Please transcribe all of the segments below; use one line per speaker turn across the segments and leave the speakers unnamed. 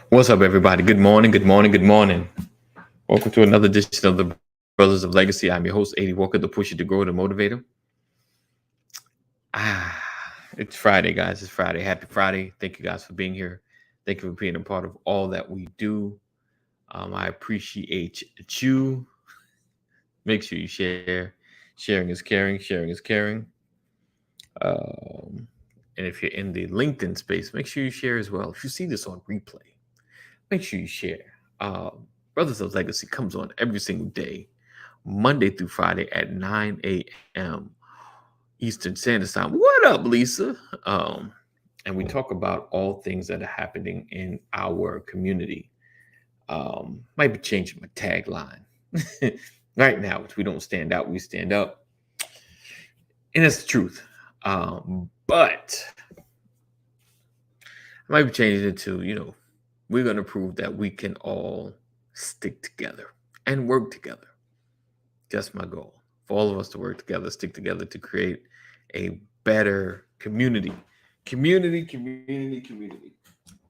What's up, everybody? Good morning, good morning, good morning. Welcome to another edition of the Brothers of Legacy. I'm your host, A.D. Walker, the pusher, to grow, the motivator. It's Friday, guys. It's Friday. Happy Friday. Thank you guys for being here. Thank you for being a part of all that we do. I appreciate you. Make sure you share. Sharing is caring. Sharing is caring. And if you're in the LinkedIn space, make sure you share as well. If you see this on replay, make sure you share. Uh, Brothers of Legacy comes on every single day, Monday through Friday at 9 a.m. Eastern Standard Time. What up, Lisa? And we talk about all things that are happening in our community. Might be changing my tagline. Right now, which we don't stand out, we stand up. And that's the truth. But I might be changing it to, we're going to prove that we can all stick together and work together. That's my goal. For all of us to work together, stick together to create a better community. Community.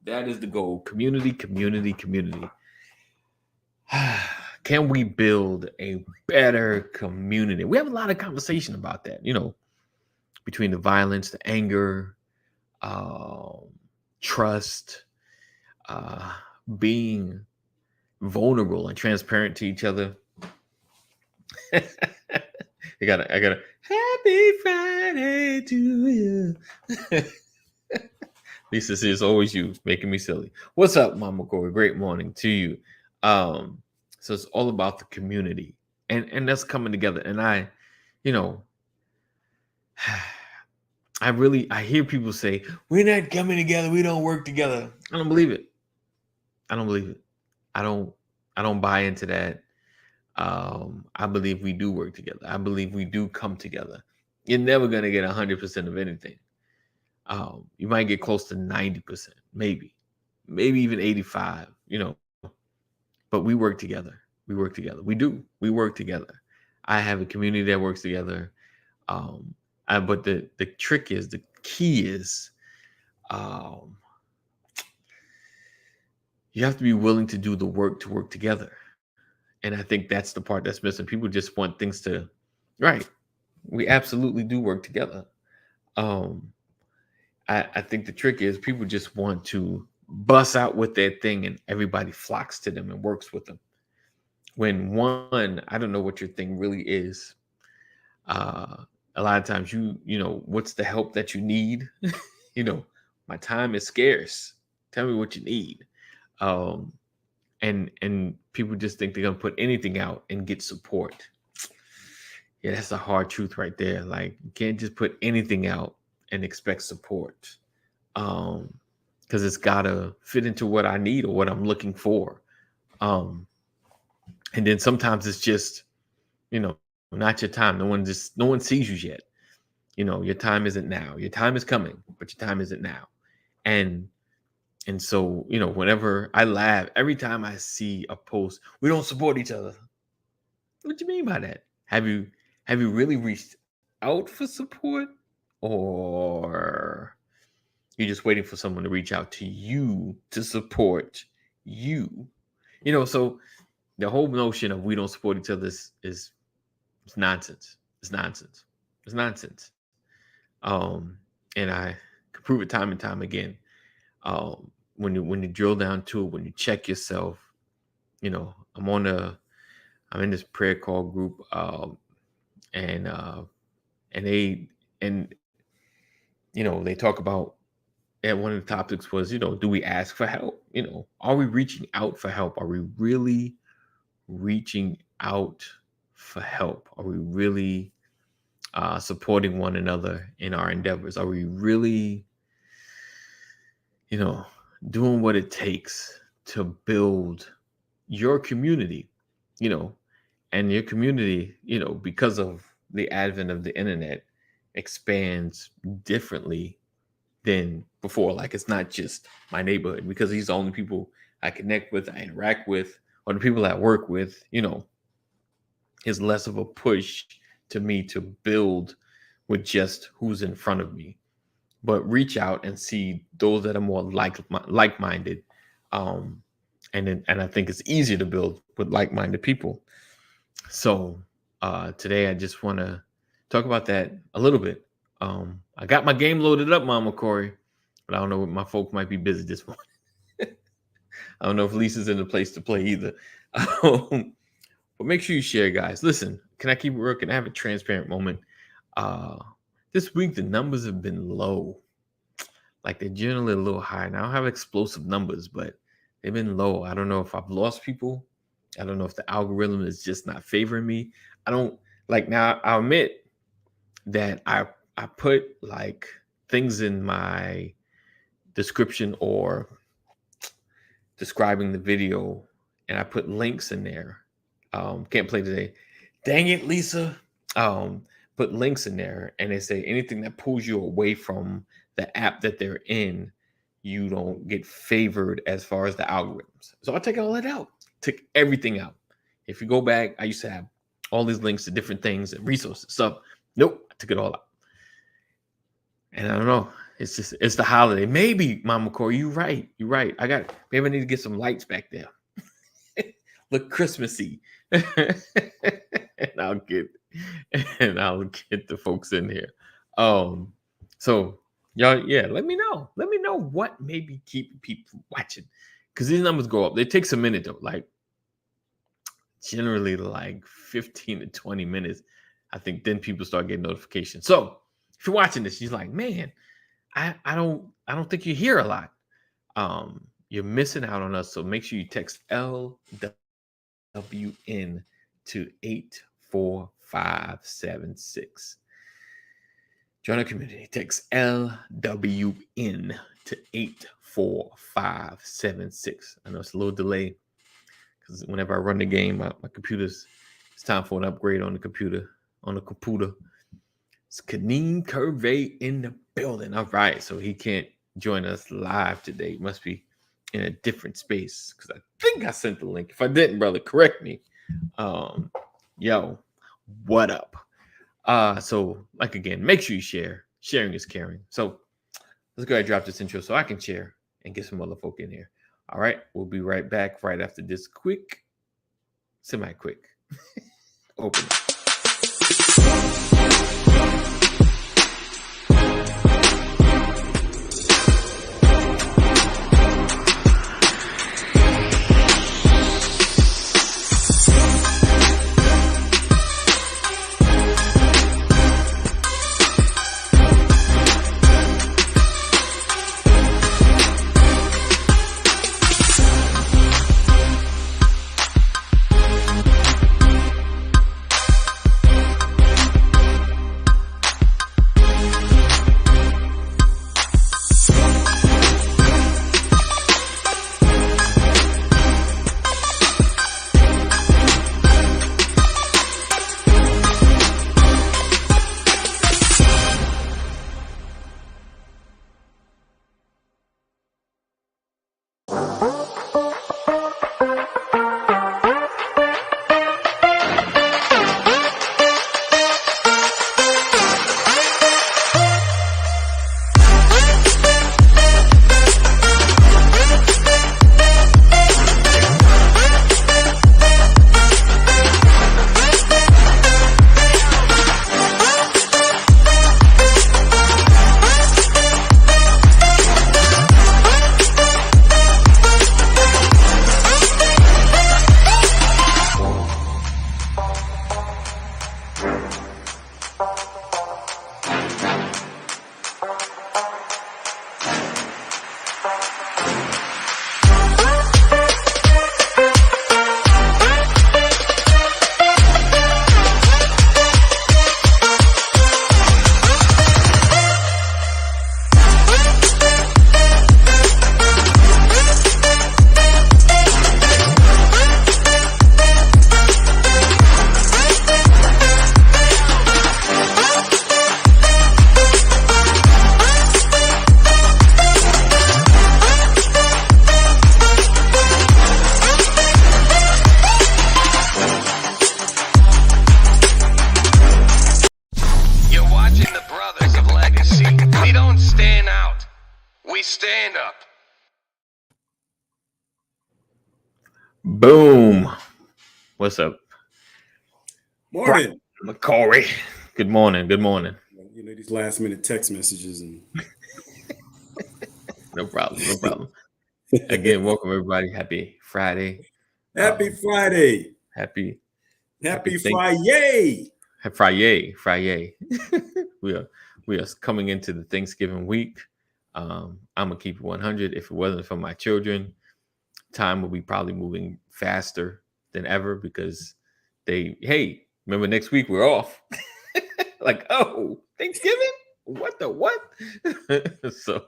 That is the goal. Community. Can we build a better community? We have a lot of conversation about that, between the violence, the anger, trust, being vulnerable and transparent to each other. I got a happy Friday to you. Lisa says, always you, making me silly. What's up, Mama Corey? Great morning to you. So it's all about the community and that's coming together. And I hear people say, we're not coming together, we don't work together. I don't believe it. I don't buy into that. I believe we do work together. I believe we do come together. You're never going to get 100% of anything. You might get close to 90%, maybe even 85, but we work together. We work together. We do. We work together. I have a community that works together. But the trick is, the key is, you have to be willing to do the work to work together. And I think that's the part that's missing. People just want things to, right. We absolutely do work together. I think the trick is people just want to bust out with their thing and everybody flocks to them and works with them. When one, I don't know what your thing really is. A lot of times what's the help that you need? My time is scarce. Tell me what you need. And people just think they're gonna put anything out and get support. Yeah, that's the hard truth right there. Like, you can't just put anything out and expect support, because it's gotta fit into what I need or what I'm looking for. And then sometimes it's just, not your time. No one sees you yet. Your time isn't now. Your time is coming, but your time isn't now. And so, whenever I laugh, every time I see a post, we don't support each other. What do you mean by that? Have you really reached out for support, or you're just waiting for someone to reach out to you to support you? So the whole notion of we don't support each other is nonsense. It's nonsense. It's nonsense. And I can prove it time and time again. When you drill down to it, when you check yourself, I'm in this prayer call group, and they talk about, and one of the topics was, do we ask for help? Are we reaching out for help? Are we really reaching out for help? Are we really supporting one another in our endeavors? Are we really, doing what it takes to build your community, and your community, because of the advent of the internet, expands differently than before. Like, it's not just my neighborhood, because these are the only people I connect with, I interact with, or the people I work with, is less of a push to me to build with just who's in front of me. but reach out and see those that are more like-minded. And I think it's easier to build with like-minded people. So today I just want to talk about that a little bit. I got my game loaded up, Mama Corey, but I don't know, my folks might be busy this morning. I don't know if Lisa's in the place to play either. But make sure you share, guys. Listen, can I keep it real? Can I have a transparent moment? This week, the numbers have been low. Like, they're generally a little high. Now, I don't have explosive numbers, but they've been low. I don't know if I've lost people. I don't know if the algorithm is just not favoring me. I don't, like, now I'll admit that I put like things in my description or describing the video, and I put links in there. Can't play today. Dang it, Lisa. Put links in there, and they say anything that pulls you away from the app that they're in, you don't get favored as far as the algorithms. So I'll take all that out. Took everything out. If you go back, I used to have all these links to different things and resources. So nope, I took it all out. And I don't know. It's the holiday. Maybe, Mama Corey, you're right. You're right. Maybe I need to get some lights back there. Look Christmassy. and I'll get the folks in here. So y'all, yeah, let me know. Let me know what maybe keep people watching. Because these numbers go up. It takes a minute though. Like generally like 15 to 20 minutes. I think then people start getting notifications. So if you're watching this, you're like, man, I don't think you hear a lot. You're missing out on us. So make sure you text LWN to 84576. Join our community. Text LWN to 84576. I know it's a little delay because whenever I run the game, my computer's, it's time for an upgrade on the computer. It's Kaneen Curvey in the building. All right, so he can't join us live today. He must be in a different space because I think I sent the link. If I didn't, brother, correct me. Yo, what up? So like again, make sure you share. Sharing is caring. So let's go ahead and drop this intro so I can share and get some other folk in here. All right, we'll be right back right after this quick, semi-quick open.
we stand up.
Boom. What's up?
Morning.
Corey. Good morning. Good morning.
You know, these last minute text messages and
No problem. No problem. Again, welcome everybody. Happy Friday.
Happy Friday.
Happy
Friday.
Friday. we are coming into the Thanksgiving week. I'm gonna keep it 100. If it wasn't for my children, time will be probably moving faster than ever because remember next week we're off. Like, oh, Thanksgiving? What? So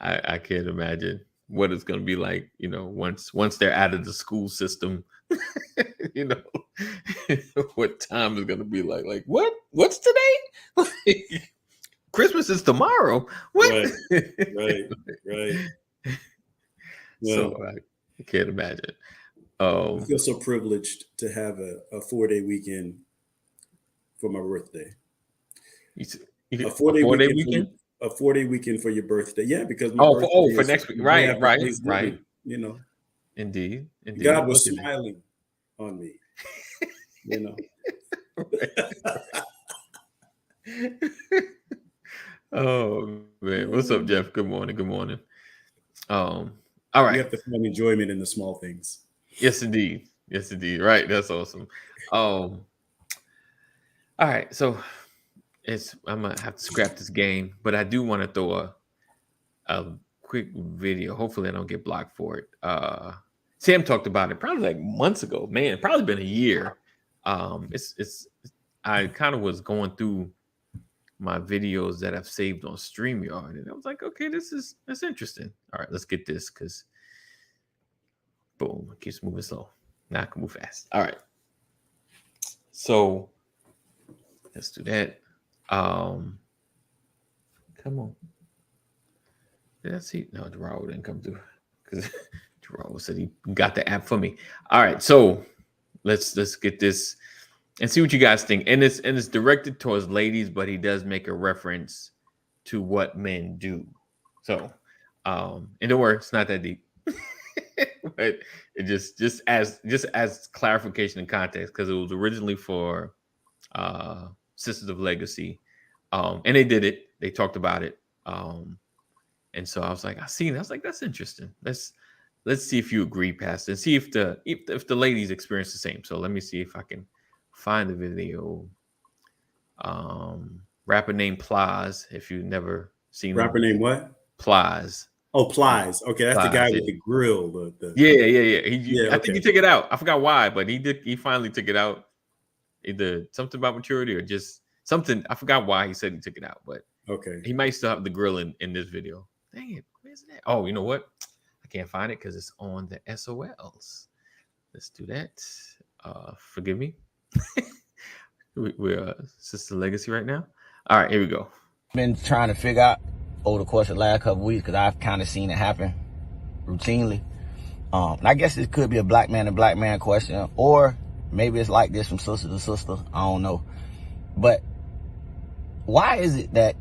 I can't imagine what it's going to be like, once they're out of the school system, what time is going to be like. Like, what's today? Christmas is tomorrow. What?
Right.
So I can't imagine.
I feel so privileged to have a 4-day weekend for my birthday.
A 4-day weekend?
A 4-day weekend for your birthday. Yeah, because
my birthday for next week. Right.
You know.
Indeed.
God was smiling on me.
Oh man. What's up, Jeff? Good morning. All right.
You have to find enjoyment in the small things.
Yes, indeed. Right. That's awesome. All right. So I'm gonna have to scrap this game, but I do want to throw a quick video. Hopefully I don't get blocked for it. Sam talked about it probably like months ago, man, probably been a year. I kind of was going through my videos that I've saved on StreamYard, and I was like, okay, that's interesting. All right, let's get this because boom, it keeps moving slow. Now I can move fast. All right. So let's do that. Come on. Did I see? No, Gerard didn't come through because Gerard said he got the app for me. All right, so let's get this and see what you guys think. And it's directed towards ladies, but he does make a reference to what men do. So, and don't worry, it's not that deep. But it just as clarification and context, because it was originally for Sisters of Legacy, and they did it. They talked about it, and so I was like, I was like, that's interesting. Let's see if you agree, Pastor, and see if the ladies experience the same. So let me see if I can find the video. Rapper named Plies. If you've never seen
rapper named what?
Plies.
Oh, Plies. Okay, that's
Plies,
the guy with the grill.
Yeah. I think he took it out. I forgot why, but he finally took it out. Either something about maturity or just something. I forgot why he said he took it out, but
okay.
He might still have the grill in this video. Dang it, where's that? Oh, you know what? I can't find it because it's on the SOLs. Let's do that. Forgive me. We're Sister Legacy right now. All right, here we go.
Been trying to figure out over the course of the last couple of weeks because I've kind of seen it happen routinely. And I guess it could be a black man to black man question, or maybe it's like this from sister to sister. I don't know. But why is it that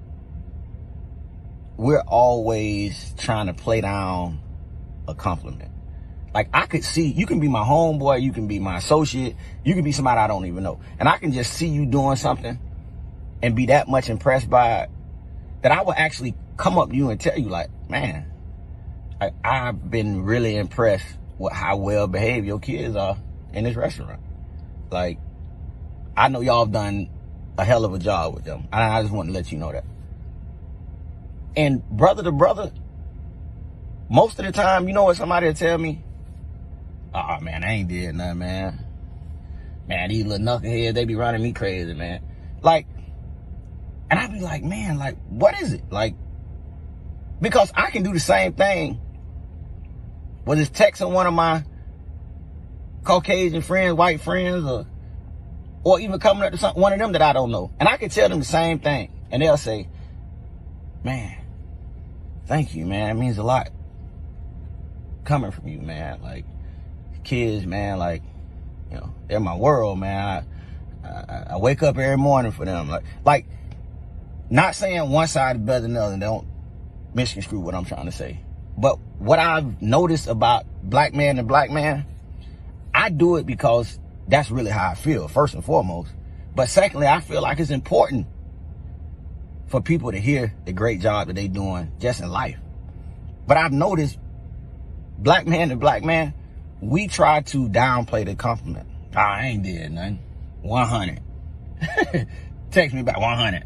we're always trying to play down a compliment? Like, I could see, you can be my homeboy, you can be my associate, you can be somebody I don't even know. And I can just see you doing something and be that much impressed by it that I will actually come up to you and tell you, like, man, I've been really impressed with how well behaved your kids are in this restaurant. Like, I know y'all have done a hell of a job with them. And I just want to let you know that. And brother to brother, most of the time, you know what somebody will tell me? Oh, man, I ain't did nothing, man. Man, these little knuckleheads, they be running me crazy, man. Like, and I be like, man, like, what is it? Like, because I can do the same thing. Whether it's texting one of my Caucasian friends, white friends, or even coming up to one of them that I don't know. And I can tell them the same thing. And they'll say, man, thank you, man. It means a lot coming from you, man. Like, kids, man, like, you know, they're my world, man. I wake up every morning for them. Like, not saying one side is better than the other. misconstrue what I'm trying to say. But what I've noticed about black man and black man, I do it because that's really how I feel, first and foremost. But secondly, I feel like it's important for people to hear the great job that they're doing just in life. But I've noticed black man and black man, we try to downplay the compliment. I ain't did nothing. 100. Text me back 100.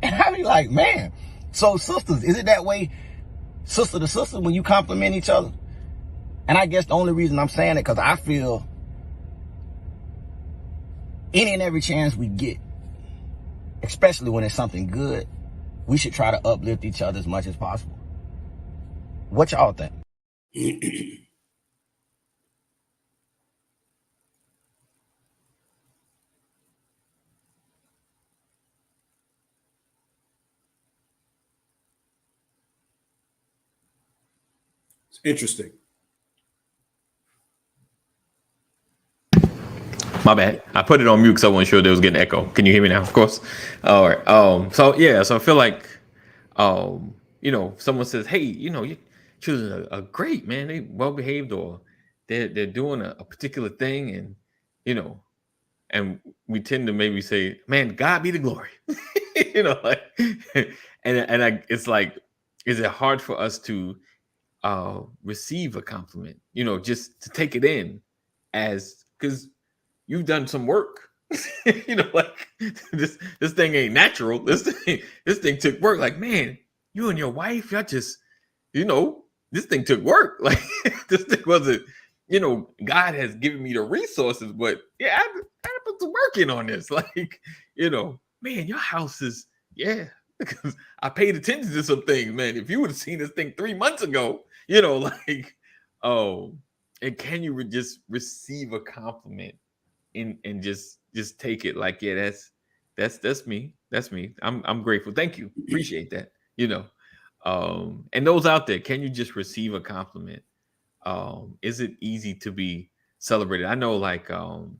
And I be like, man, so sisters, is it that way, sister to sister, when you compliment each other? And I guess the only reason I'm saying it, because I feel any and every chance we get, especially when it's something good, we should try to uplift each other as much as possible. What y'all think?
It's interesting.
My bad. I put it on mute because I wasn't sure there was getting echo. Can you hear me now? Of course. All right. So yeah. So I feel like, someone says, "Hey, you're choosing a great man. They well behaved, or they're doing a particular thing," and and we tend to maybe say, "Man, God be the glory," like, it's like, is it hard for us to receive a compliment? Just to take it in, as because you've done some work. Like, this thing ain't natural. This thing took work. Like, man, you and your wife, y'all just, this thing took work. Like, this thing wasn't, God has given me the resources, but yeah, I put some work in on this. Like, man, your house is, yeah, because I paid attention to some things, man. If you would have seen this thing 3 months ago, like, oh, and can you just receive a compliment and just take it like, yeah, that's me. That's me. I'm grateful. Thank you. Appreciate that. And those out there, can you just receive a compliment? Is it easy to be celebrated? I know, like, I'm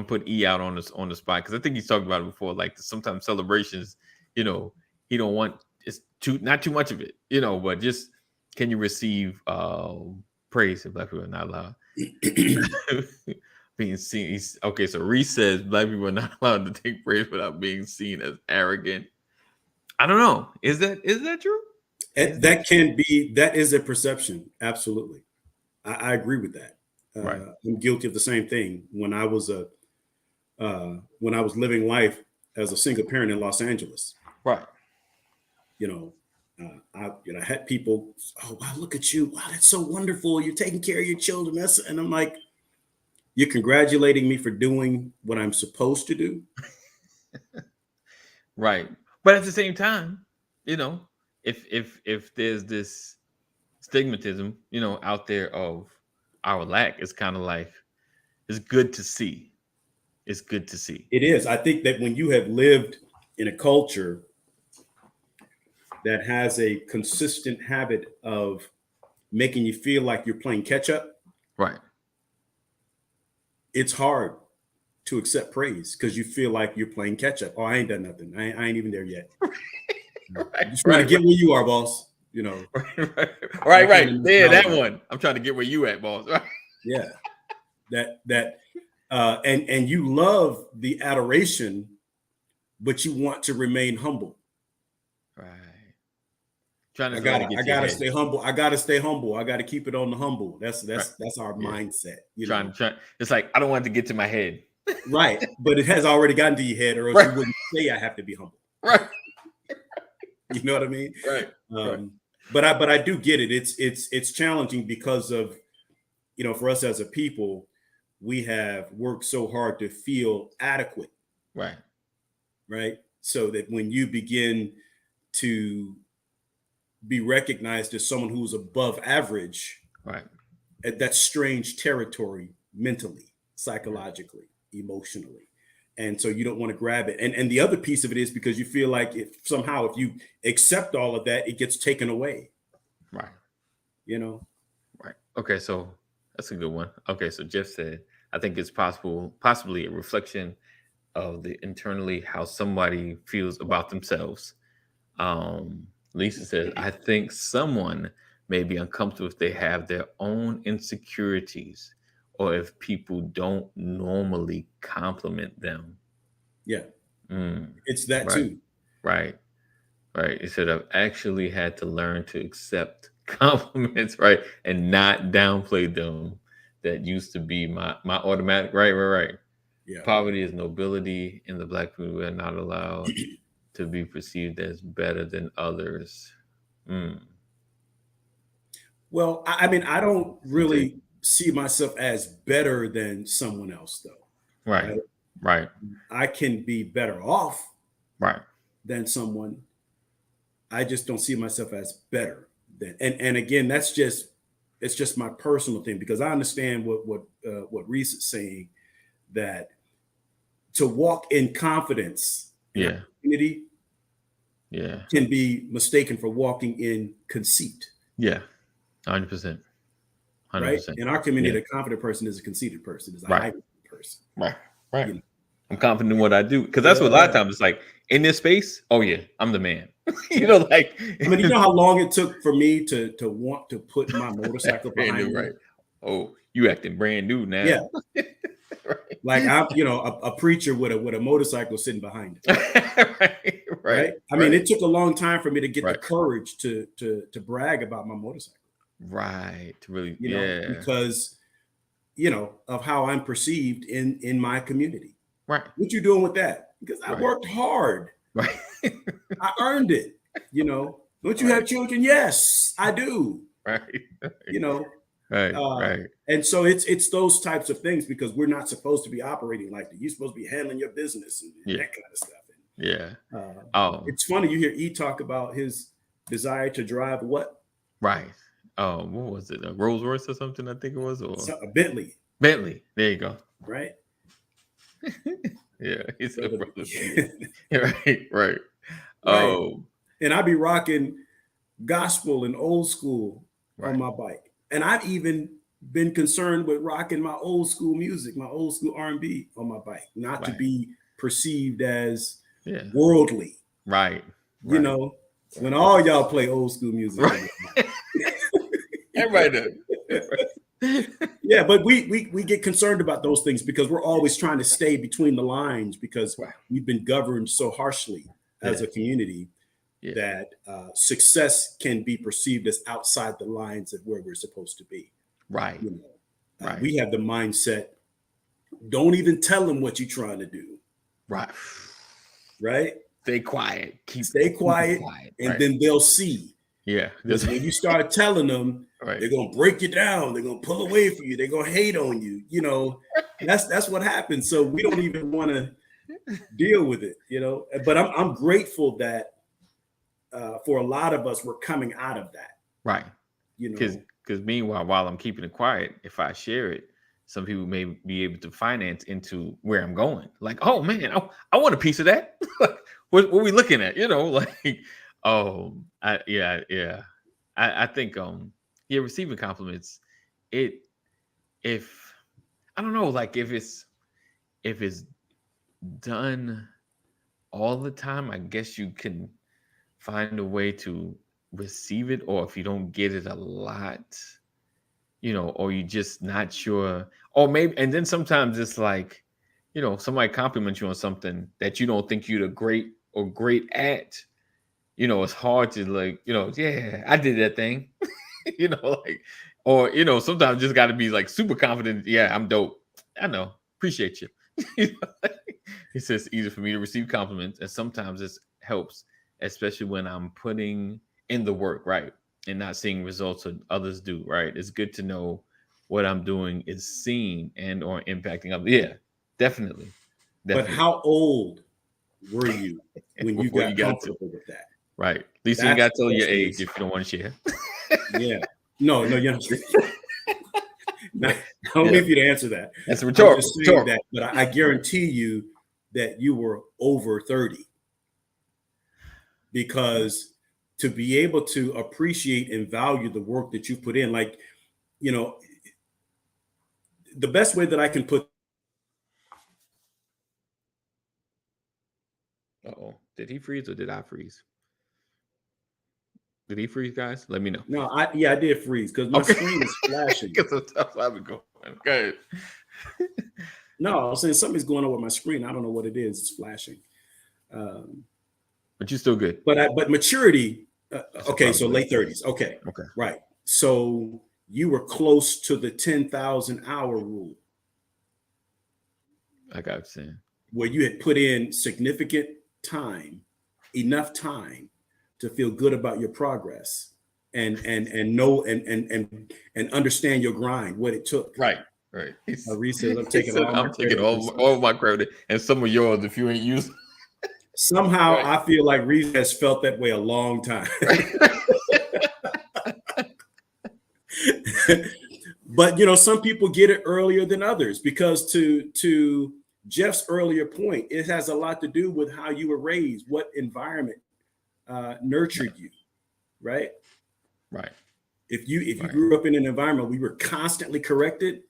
putting E out on the spot because I think he's talked about it before. Like, sometimes celebrations, he don't want not too much of it, but just, can you receive praise if black people are not allowed being seen? Okay, so Reese says black people are not allowed to take praise without being seen as arrogant. I don't know. Is that true?
That is a perception. Absolutely. I agree with that.
Right.
I'm guilty of the same thing. When I was living life as a single parent in Los Angeles.
Right.
I had people, "Oh, wow, look at you. Wow, that's so wonderful. You're taking care of your children." And I'm like, "You're congratulating me for doing what I'm supposed to do."
Right. But at the same time, if there's this stigmatism, out there of our lack, it's kind of like, it's good to see. It's good to see.
It is. I think that when you have lived in a culture that has a consistent habit of making you feel like you're playing catch up,
right,
it's hard to accept praise because you feel like you're playing catch up. Oh, I ain't done nothing. I ain't even there yet. I'm just trying to get where you are, boss.
Right. Yeah, that one. I'm trying to get where you at, boss. Right.
Yeah. And you love the adoration, but you want to remain humble.
Right.
I gotta stay humble. I gotta stay humble. I gotta keep it on the humble. That's our mindset.
Trying. It's like, I don't want it to get to my head.
Right. But it has already gotten to your head, or else you wouldn't say I have to be humble.
Right.
You know what I mean?
Right.
But I do get it. It's challenging because of, for us as a people, we have worked so hard to feel adequate.
Right.
Right. So that when you begin to be recognized as someone who's above average,
right,
that's strange territory mentally, psychologically, emotionally. And so you don't want to grab it. And the other piece of it is because you feel like if you accept all of that, it gets taken away.
Right.
Right.
Okay. So that's a good one. Okay. So Jeff said, I think it's possibly a reflection of the internally how somebody feels about themselves. Lisa says, I think someone may be uncomfortable if they have their own insecurities or if people don't normally compliment them.
Yeah,
Mm,
it's that
right,
too.
right, right. It said, I've actually had to learn to accept compliments, right, and not downplay them. That used to be my automatic, right.
Yeah.
Poverty is nobility. In the Black community, we are not allowed to be perceived as better than others. Mm.
Well, I mean, I don't
Continue.
really see myself as better than someone else, though.
Right,
Right?
right,
I can be better off
right.
than someone. I just don't see myself as better than. And again, it's just my personal thing because I understand what Reese is saying, that to walk in confidence in our
Yeah,
community
yeah,
can be mistaken for walking in conceit.
yeah. 100%,
Right?
100%.
In our
Yeah,
community, a confident person is a conceited person, is a
right,
high person.
right, right.
You know,
I'm confident in what I do because that's what a lot of
yeah.
times it's like in this space. Oh yeah, I'm the man.
Yeah.
Like
I mean, you know how long it took for me to want to put my motorcycle
brand
behind
new,
me?
right? Oh, you acting brand new
Yeah,
now,
like
right?
I'm, a preacher with a motorcycle sitting behind him,
Right, right,
right? I mean,
right,
it took a long time for me to get the
right,
courage to brag about my motorcycle,
right. To really, yeah,
because of how I'm perceived in my community.
right,
What you doing with that? Because I
right,
worked hard,
right,
I earned it. Don't you
right,
have children? Yes, I do.
right,
You know,
right,
Uh,
right.
and so it's those types of things because we're not supposed to be operating like that. You're supposed to be handling your business and
Yeah,
that kind of stuff.
yeah.
And
Um,
it's funny you hear E talk about his desire to drive what
right. What was it? A Rolls Royce or something? I think it was, or
a Bentley,
Bentley. There you go.
right?
Yeah, he's a
Brother,
brother Bentley. Right, right.
right.
Oh,
And I be rocking gospel and old school on
right,
my bike, and I've even been concerned with rocking my old school music, my old school R&B on my bike, not to
right.
be perceived as
Yeah,
worldly.
right,
You
right,
know, when
right.
all y'all play old school music on
Right.
your bike.
Everybody does.
Yeah, but we get concerned about those things because we're always trying to stay between the lines because
Right.
we've been governed so harshly as
Yeah,
a community
yeah.
that success can be perceived as outside the lines of where we're supposed to be.
Right, right,
We have the mindset: don't even tell them what you're trying to do,
right.
right?
Stay quiet.
Stay
Keep it
quiet,
quiet.
and
Right.
then they'll see.
Yeah.
Because when you start telling them,
Right.
they're gonna break you down. They're gonna pull away from you. They're gonna hate on you. That's what happens. So we don't even want to deal with it. But I'm grateful that for a lot of us, we're coming out of that.
Right.
You
Because
know,
meanwhile, while I'm keeping it quiet, if I share it, some people may be able to finance into where I'm going. Like, oh man, I want a piece of that. What are we looking at? Like, oh, yeah. I think yeah, receiving compliments, it if I don't know, like if it's done all the time, I guess you can find a way to receive it, or if you don't get it a lot, or you're just not sure, or maybe, and then sometimes it's like, somebody compliments you on something that you don't think you're great at, it's hard to like, yeah, I did that thing, like, or, sometimes just got to be like super confident. Yeah, I'm dope. I know. Appreciate you. He says it's easier for me to receive compliments, and sometimes this helps, especially when I'm putting in the work, right, and not seeing results that others do, right. It's good to know what I'm doing is seen and or impacting others. Yeah, definitely,
but
definitely.
how old were you when you
Before you
got
got to
comfortable with that?
right, Lisa, you ain't
That's
got to
the
tell your
question.
age if you don't want to share.
Yeah. No, you're not. I don't
Yeah,
need you to answer that.
that's
I'm just
rhetorical.
saying that, but I guarantee you that you were over 30, because to be able to appreciate and value the work that you put in, like, you know, the best way that I can put.
Uh-oh, did he freeze or did I freeze? Did he freeze, guys? Let me know.
No, I did freeze because my screen is flashing.
That's how I've been going. Okay.
No, I was saying something's going on with my screen. I don't know what it is. It's flashing.
But you're still good.
But maturity. Okay, so late 30s. Okay, right. So you were close to the 10,000 hour rule.
I got what you're saying.
Where you had put in significant time, enough time to feel good about your progress and know and understand your grind, what it took.
Right.
Reese says, I'm taking
all my credit and some of yours if you ain't using.
Somehow I feel like Reese has felt that way a long time. But some people get it earlier than others because to Jeff's earlier point, it has a lot to do with how you were raised, what environment nurtured you, right?
Right.
If you grew up in an environment where we were constantly corrected,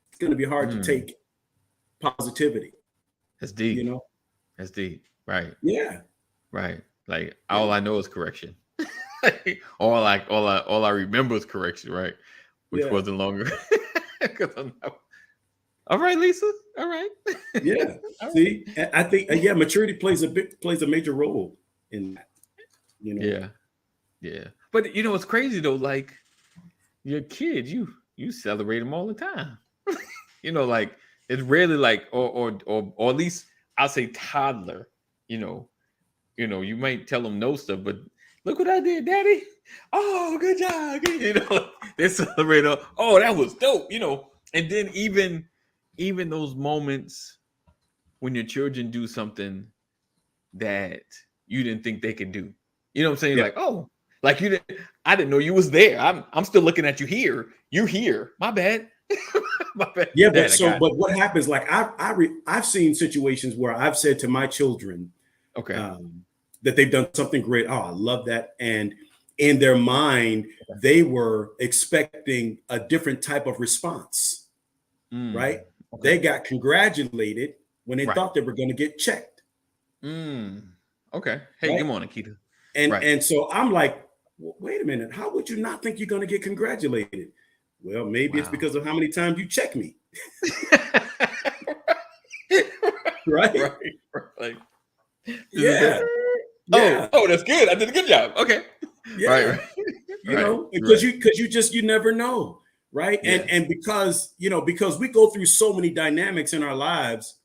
it's going to be hard to take positivity.
That's deep. That's deep. Right.
Yeah.
Right. Like all I know is correction. all I remember is correction. Right. Which wasn't longer. All right, Lisa. All right.
Yeah. See, I think maturity plays a major role in that.
Yeah. But it's crazy though. Like your kids, you celebrate them all the time. Like it's rarely like or at least I'll say toddler. You might tell them no stuff, but look what I did, Daddy. Oh, good job. They celebrate. Oh, that was dope. And then even those moments when your children do something that you didn't think they could do. You know what I'm saying?
Yeah.
Like, oh, like I didn't know you was there. I'm still looking at you here. You're here. My bad. My bad.
Yeah, but what happens? Like I've seen situations where I've said to my children, that they've done something great. Oh, I love that. And in their mind, they were expecting a different type of response, right? Okay. They got congratulated when they thought they were going to get checked.
Okay. Hey, good morning, Keita.
And so I'm like, well, wait a minute. How would you not think you're going to get congratulated? Well, maybe it's because of how many times you check me. Right. Yeah.
Oh, that's good. I did a good job. Okay.
Yeah. Right. Because you never know. Right. Yeah. And because we go through so many dynamics in our lives,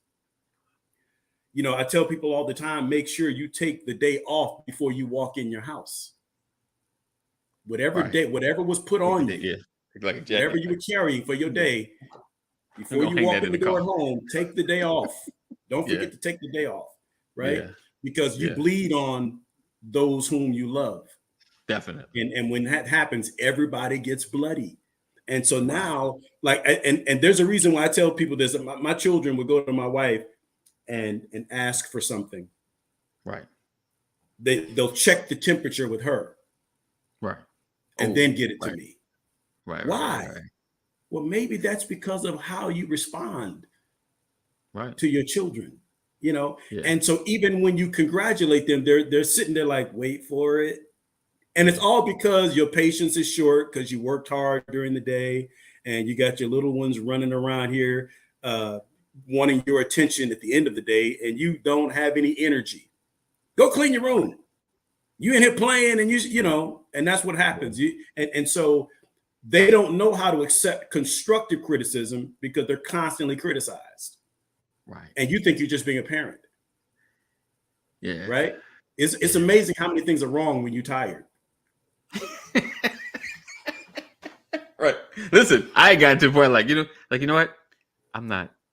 I tell people all the time, make sure you take the day off before you walk in your house. Whatever was put on you, like a jacket, whatever you were carrying for your day, before you walk in the door home, take the day off. Don't forget to take the day off. Right. Yeah. Because you bleed on those whom you love.
Definitely.
And when that happens, everybody gets bloody. And so now, like, and there's a reason why I tell people this. My children would go to my wife and ask for something.
Right.
They'll check the temperature with her.
Right.
And then get it to me.
Right.
Why? Right. Well, maybe that's because of how you respond to your children. And so even when you congratulate them, they're sitting there like, wait for it. And it's all because your patience is short because you worked hard during the day and you got your little ones running around here wanting your attention at the end of the day, and you don't have any energy. Go clean your room. You in here playing and and that's what happens. And so they don't know how to accept constructive criticism because they're constantly criticized.
Right.
And you think you're just being a parent.
Yeah.
Right. It's amazing how many things are wrong when you're tired.
Right. Listen, I got to the point like, you know what?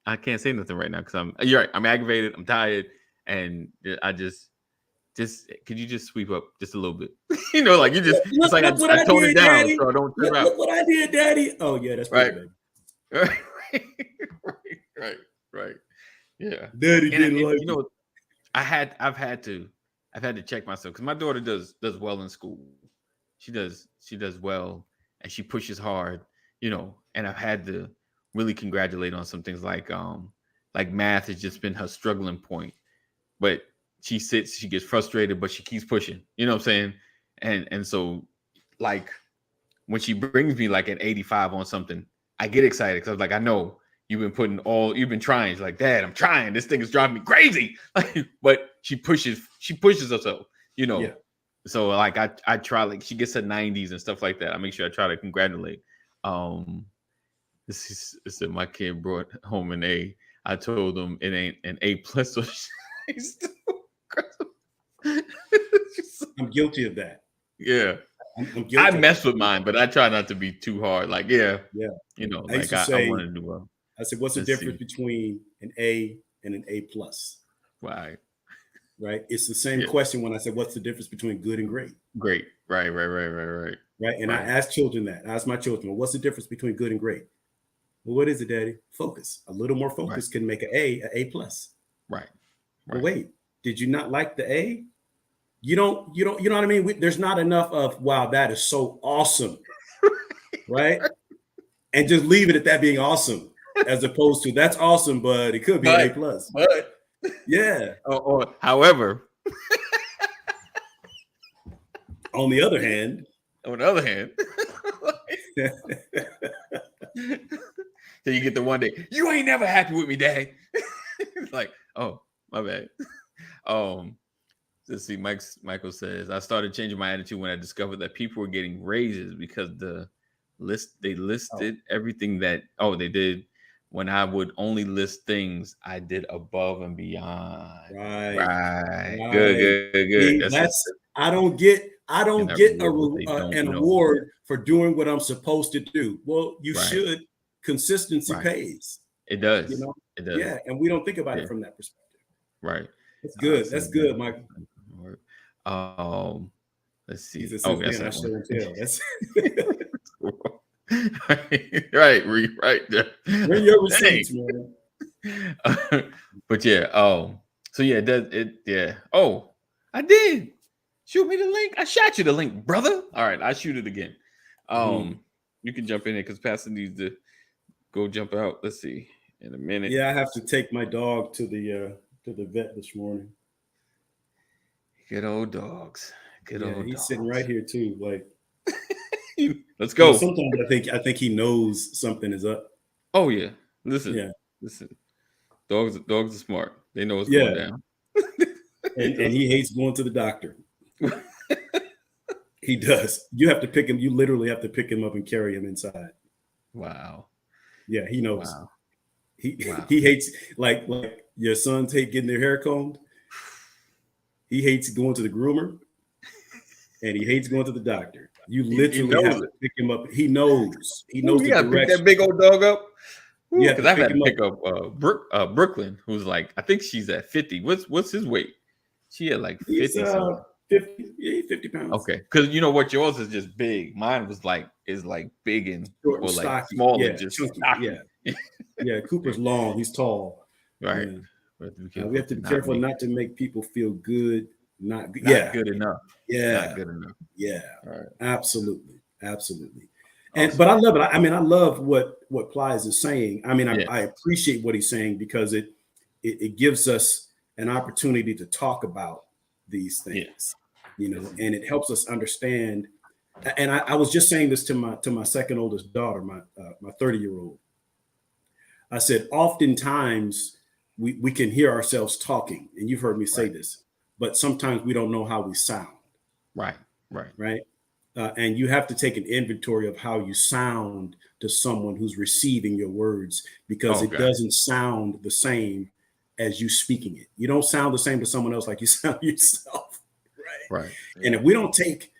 I can't say nothing right now because you're right. I'm aggravated. I'm tired. And I just could you just sweep up just a little bit? Like you just, it's like I toned it down Daddy. So I don't trip out.
Look what I did, Daddy. Oh yeah, that's
right. Right. Yeah.
Daddy didn't like
it. I've had to check myself because my daughter does well in school. She does well and she pushes hard, and I've had to really congratulate on some things like math has just been her struggling point. But she sits, she gets frustrated, but she keeps pushing. You know what I'm saying? And so like when she brings me like an 85 on something, I get excited because I was like, I know you've been trying. She's like, Dad, I'm trying. This thing is driving me crazy. Like, but she pushes herself, you know.
Yeah.
So like I try, like she gets her 90s and stuff like that. I make sure I try to congratulate. This is my kid brought home an A. I told him it ain't an A plus, so she's still
I'm guilty of that.
yeah.
I'm guilty.
I mess with mine, but I try not to be too hard. Like, yeah,
Yeah.
you know,
I used
like
to say,
I want to do well.
I said, what's the
Let's
difference
see.
between an A and an A plus?
Right.
Right. It's the same
Yeah.
question when I said, what's the difference between good and great?
Great. Right.
Right. And
Right.
I ask children that. I ask my children, well, what's the difference between good and great? Well, what is it, Daddy? Focus. A little more focus can make an A plus.
Right.
But wait, did you not like the A? You know what I mean? There's not enough of, wow, that is so awesome. Right. And just leave it at that being awesome, as opposed to that's awesome, but it could be an A plus.
But
yeah.
Or however,
on the other hand,
so you get the one day, you ain't never happy with me, Dad. Like, oh, my bad. Let's see. Michael says, I started changing my attitude when I discovered that people were getting raises because they listed everything that they did when I would only list things I did above and beyond. Right. Good.
I don't get an award for doing what I'm supposed to do. Well, you should. Consistency pays.
It does.
You know?
It does.
Yeah, and we don't think about it from that perspective.
Right.
That's good. That's good, Michael.
Let's see.
That's right.
There.
Bring your receipts, man.
But yeah. So yeah, yeah. Oh, I did. Shoot me the link. I shot you the link, brother. All right, I shoot it again. You can jump in there because Pastor needs to go jump out. Let's see in a minute.
Yeah, I have to take my dog to the vet this morning.
Good old dogs.
He's sitting right here too. Like,
let's go.
Sometimes I think he knows something is up.
Oh yeah. Listen. Dogs are smart. They know what's going down.
and he hates going to the doctor. He does. You have to pick him. You literally have to pick him up and carry him inside.
Wow.
Yeah, he knows.
Wow.
He hates like your sons hate getting their hair combed. He hates going to the groomer, and he hates going to the doctor. You literally have to pick him up. He knows. He knows the direction. Pick that
big old dog up.
Yeah,
because I've had to pick up Brooklyn, who's like, I think she's at 50. What's his weight? She had like 50.
50 pounds.
Okay, because you know what, yours is just big. Mine is like big and
short and stocky.
Like small and just stocky.
Yeah. Cooper's long. He's tall.
Right.
Yeah. We have to be careful not to make people feel good. Not good
enough.
Yeah.
Not good enough.
Yeah.
Right.
Absolutely. And but I love it. I mean, I love what Plies is saying. I mean, I appreciate what he's saying because it gives us an opportunity to talk about these things, and it helps us understand. And I was just saying this to my second oldest daughter, my 30-year-old. I said, oftentimes we can hear ourselves talking, and you've heard me say this, but sometimes we don't know how we sound. Right. And you have to take an inventory of how you sound to someone who's receiving your words, because it doesn't sound the same as you speaking it. You don't sound the same to someone else like you sound yourself. Right. And if we don't take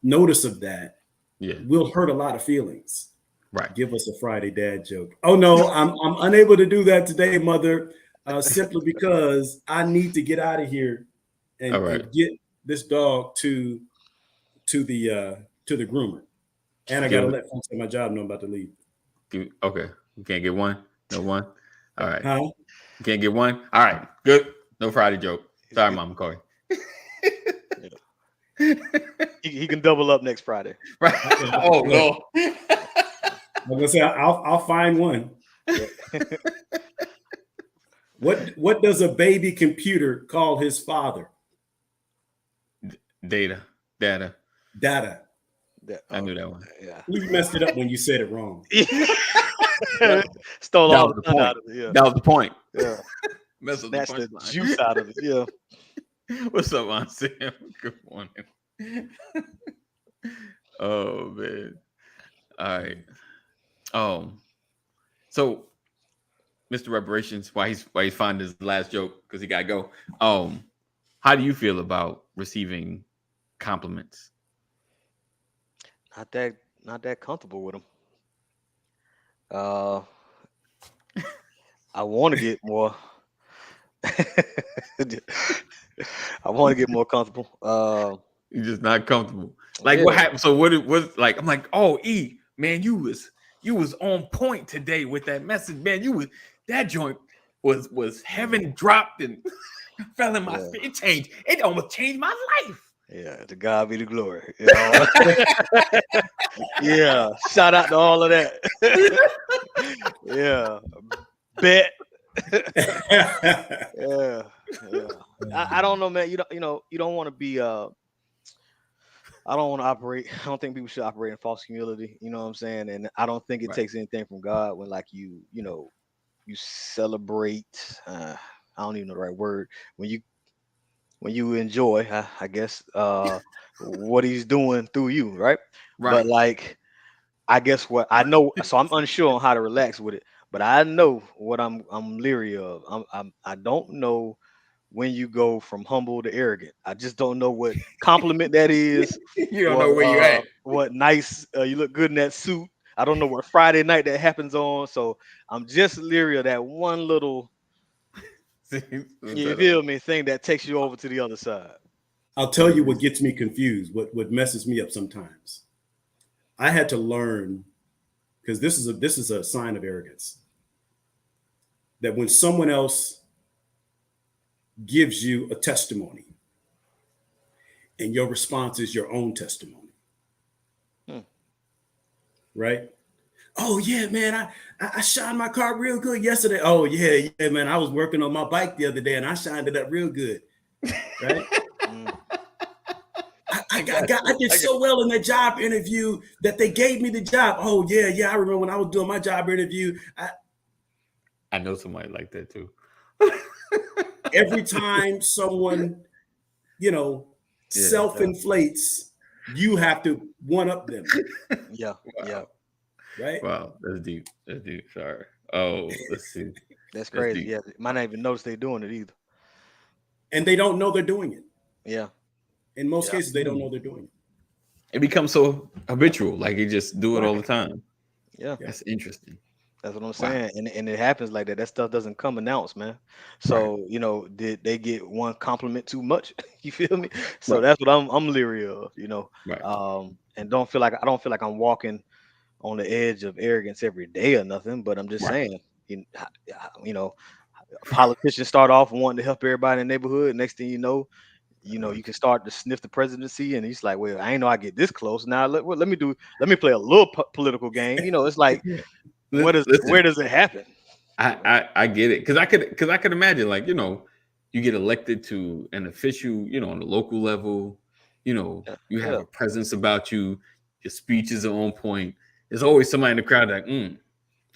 notice of that, we'll hurt a lot of feelings. Right. Give us a Friday dad joke. Oh no, I'm unable to do that today, Mother, simply because I need to get out of here and get this dog to the groomer, and I gotta let folks at my job know I'm about to leave.
Okay, you can't get one. No one. All right.
Huh?
You can't get one. All right. Good. No Friday joke. Sorry, Mama Corey.
He can double up next Friday.
Right. Oh no.
I'm gonna say I'll find one. What does a baby computer call his father?
Data.
Data.
I knew that one.
Yeah.
You messed it up when you said it wrong.
Stole
That
all
was
the
the
fun
point.
out of it. Yeah.
That was the point.
Yeah.
Mess up the
Snatched the
punchline.
juice out of it. Yeah.
What's up, Aunt Sam? Good morning. Oh man. All right. So Mr. Reparations, why he's finding his last joke because he gotta go. How do you feel about receiving compliments?
Not that comfortable with them. I want to get more. I want to get more comfortable.
You're just not comfortable. Like what
Yeah.
happened? So what it was like? I'm like, oh, E, man, you was on point today with that message, man. That joint was heaven dropped and fell in my
Yeah.
spirit. It almost changed my life.
Yeah, to God be the glory. You know? Yeah, shout out to all of that. Yeah, bet. Yeah. I don't know, man. You don't want to be. I don't want to operate. I don't think people should operate in false humility. You know what I'm saying? And I don't think it
Right.
takes anything from God when, like, you celebrate. I don't even know the right word when you enjoy, I guess, what He's doing through you, right? But
Right.
like, I guess what I know, so I'm unsure on how to relax with it. But I know what I'm leery of. I don't know when you go from humble to arrogant. I just don't know what compliment that is.
You don't know where you at.
What nice you look good in that suit. I don't know what Friday night that happens on. So I'm just leery of that one little, you feel me, thing that takes you over to the other side.
I'll tell you what gets me confused, what messes me up sometimes. I had to learn, because this is a sign of arrogance, that when someone else gives you a testimony and your response is your own testimony. Right? Oh yeah, man, I shined my car real good yesterday. Oh yeah, man, I was working on my bike the other day and I shined it up real good. Right? I did so well in that job interview that they gave me the job. Oh yeah, I remember when I was doing my job interview.
I know somebody like that too.
Every time someone, self-inflates, you have to one up them.
Yeah,
Wow.
yeah.
Right?
Wow, that's deep. Sorry. Oh, let's see.
That's crazy. Yeah, might not even notice they're doing it either.
And they don't know they're doing it.
Yeah.
In most cases, they don't know they're doing it.
It becomes so habitual, like you just do it all the time.
Yeah.
That's interesting.
That's what I'm saying. And it happens like that. That stuff doesn't come announced, man. So, did they get one compliment too much? You feel me? So that's what I'm leery of,
Right.
And I don't feel like I'm walking on the edge of arrogance every day or nothing, but I'm just saying, politicians start off wanting to help everybody in the neighborhood. Next thing you know, you can start to sniff the presidency, and he's like, "Well, I ain't know I get this close. Now let me play a little political game." It's like, where does it happen?
I get it because I could imagine, like, you get elected to an official, on the local level, you have a presence about you, your speeches are on point. There's always somebody in the crowd like,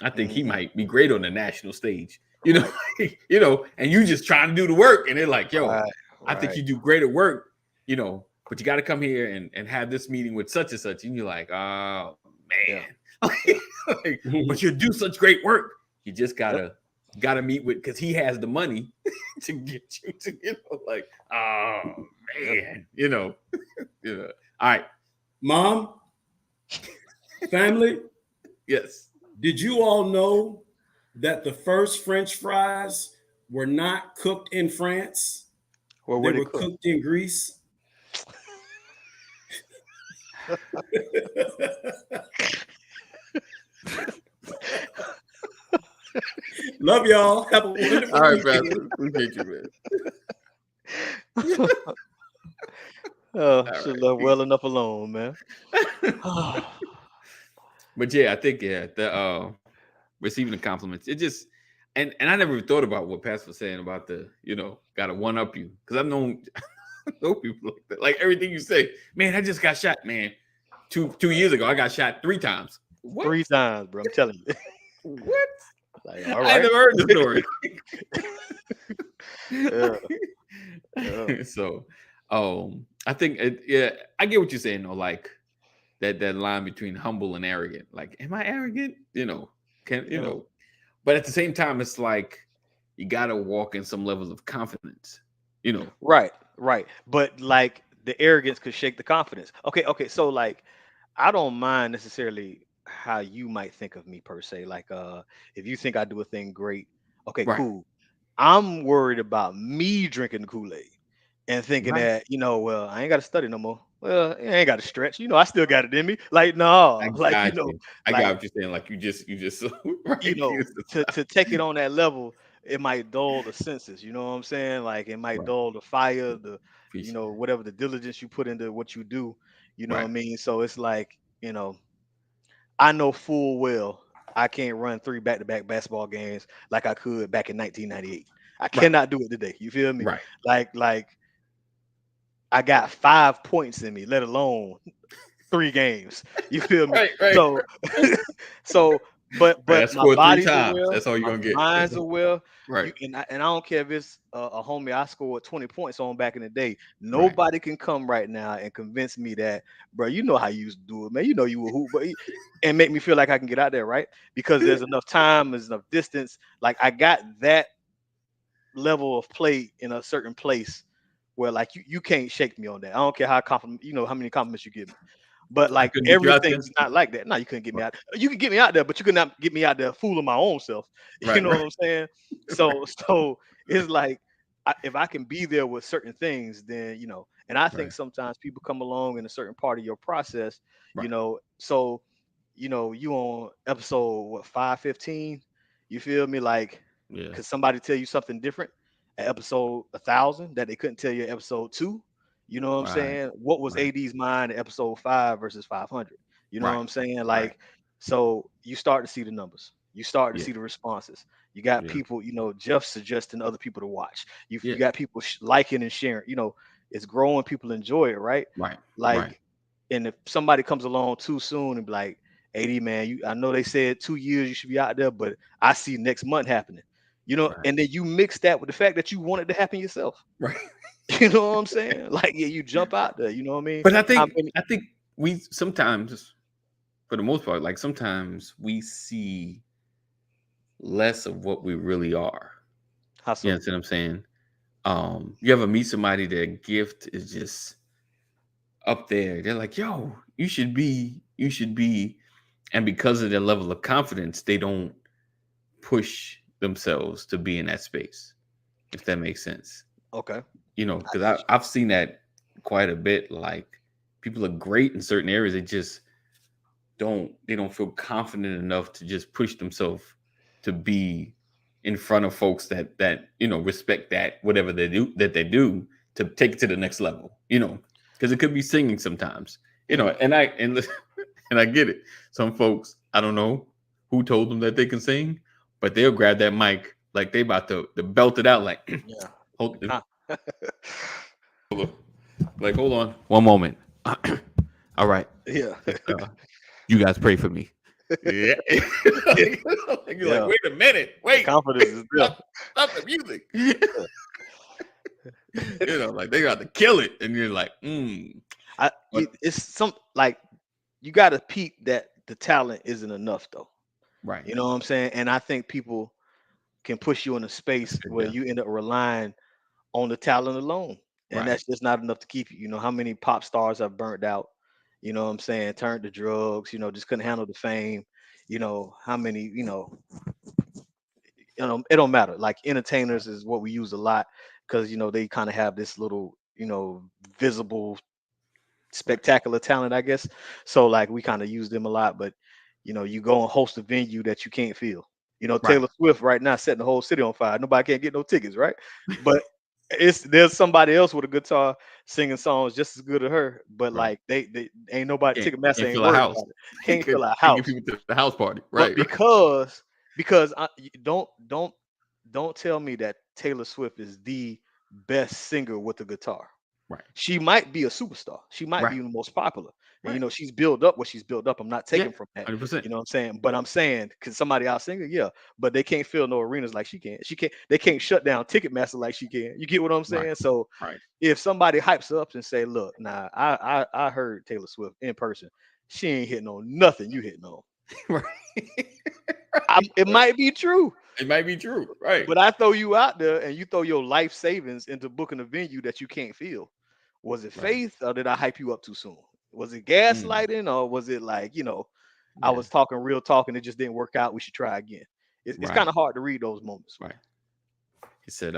I think he might be great on the national stage, and you just trying to do the work, and they're like, yo, I think you do great at work, but you got to come here and have this meeting with such and such, and you're like, oh man, but you do such great work. You just gotta meet with, because he has the money to get you to, like, oh man, All right,
Mom, family.
Yes.
Did you all know that the first French fries were not cooked in France?
Well,
they were cooked in Greece. Love y'all. Have a wonderful
All right,
weekend.
Pastor. Appreciate you, man.
Should love well enough alone, man.
But yeah, I think the receiving the compliments, it just, and I never thought about what Pastor was saying about the, gotta one up you, because I've known know people like that. Like everything you say, man, I just got shot, man. Two years ago, I got shot 3 times. What?
3 times, bro. I'm telling you.
What?
Like, all
I
right.
never heard the story.
Yeah.
So, I think, yeah, I get what you're saying though. Like that line between humble and arrogant. Like, am I arrogant? But at the same time, it's like you got to walk in some levels of confidence.
Right. But like the arrogance could shake the confidence. Okay. So like I don't mind necessarily how you might think of me per se. Like if you think I do a thing great, okay,
Right.
cool. I'm worried about me drinking the Kool-Aid and thinking
Right.
that, well, I ain't got to study no more. Well, I ain't got to stretch. I still got it in me. Like,
I
no, like,
got you. I got
like,
what you're saying. Like you just right.
to take it on that level, it might dull the senses. You know what I'm saying? Like, it might
Right.
dull the fire,
Appreciate
whatever the diligence you put into what you do. You know what I
Right.
mean? So it's like, I know full well I can't run 3 back-to-back basketball games like I could back in 1998. I
Right.
cannot do it today. You feel me?
Right.
Like I got 5 points in me, let alone 3 games. You feel me?
Right.
So, so, but
Right. I
my
scored 3
body's
times.
aware,
That's all you're
my
gonna get.
mind's aware.
Right.
And I don't care if it's a homie I scored 20 points on back in the day.
Right.
Nobody can come right now and convince me that, bro, you know how you used to do it, man. You know you were hoop, and make me feel like I can get out there, right? Because there's enough time, there's enough distance. Like I got that level of play in a certain place where like you can't shake me on that. I don't care how compliment, how many compliments you give me. But
I
like
couldn't get you out there.
everything's not like that. No, you couldn't get me out. You could get me out there, but you could not get me out there fooling my own self. You
Right.
know
Right.
what I'm saying? So it's like if I can be there with certain things, then And I think
Right.
sometimes people come along in a certain part of your process.
Right.
So you on episode 515. You feel me? Like,
Yeah.
could somebody tell you something different at episode 1,000 that they couldn't tell you at episode 2? You know what I'm
Right.
saying? What was
Right.
AD's mind at episode 5 versus 500? You know what
Right.
I'm saying?
Right.
Like, so you start to see the numbers. You start to
Yeah.
see the responses. You got
Yeah.
people, Jeff suggesting other people to watch. You
Yeah.
got people liking and sharing. It's growing. People enjoy it, right?
Right. Right.
Like, and if somebody comes along too soon and be like, AD, man, I know they said 2 years you should be out there, but I see next month happening.
Right.
And then you mix that with the fact that you want it to happen yourself.
Right.
You know what I'm saying? Like, yeah, you jump out there. You know what I mean?
But I think we sometimes, for the most part, like sometimes we see less of what we really are.
How so?
You know what I'm saying? You ever meet somebody their gift is just up there? They're like, yo, you should be, and because of their level of confidence, they don't push themselves to be in that space, if that makes sense.
Okay.
Because I've seen that quite a bit. Like people are great in certain areas, they just don't feel confident enough to just push themselves to be in front of folks that respect that whatever they do to take it to the next level. Because it could be singing sometimes. And I get it. Some folks, I don't know who told them that they can sing, but they'll grab that mic like they about to belt it out. Like,
Yeah.
hold on one moment. All right.
Yeah.
You guys pray for me. Yeah. You're like, wait a minute. Wait.
Confidence is there.
Stop the music. Like they got to kill it. And you're like,
it's some like you got to peep that the talent isn't enough though.
Right.
You know what I'm saying? And I think people can push you in a space where you end up relying on the talent alone. And that's just not enough to keep you. You know how many pop stars have burnt out, you know what I'm saying, turned to drugs, just couldn't handle the fame. How many, it don't matter. Like entertainers is what we use a lot because they kind of have this little, visible, spectacular talent, I guess. So like we kind of use them a lot, but you go and host a venue that you can't feel. Taylor Swift right now setting the whole city on fire. Nobody can't get no tickets, right? But there's somebody else with a guitar singing songs just as good as her, but like they ain't nobody Ticketmaster ain't worried about it. Can't fill a house.
Get people to the house party,
right? But because don't tell me that Taylor Swift is the best singer with a guitar.
Right.
She might be a superstar. She might be
Right.
the most popular. And
Right.
she's built up what she's built up. I'm not
Yeah.
taking from that.
100%.
You know what I'm saying? But I'm saying, can somebody out sing it? Yeah. But they can't fill no arenas like she can. They can't shut down Ticketmaster like she can. You get what I'm
Right.
saying? So
Right.
if somebody hypes her up and say, look, nah, I heard Taylor Swift in person. She ain't hitting on nothing you hitting on.
Right.
It might be true.
It might be true. Right.
But I throw you out there and you throw your life savings into booking a venue that you can't fill. Was it
Right.
faith or did I hype you up too soon? Was it
Mm.
gaslighting or was it like, I
Yeah.
was talking real talk and it just didn't work out. We should try again. It's
Right.
kind of hard to read those moments.
Right. He said,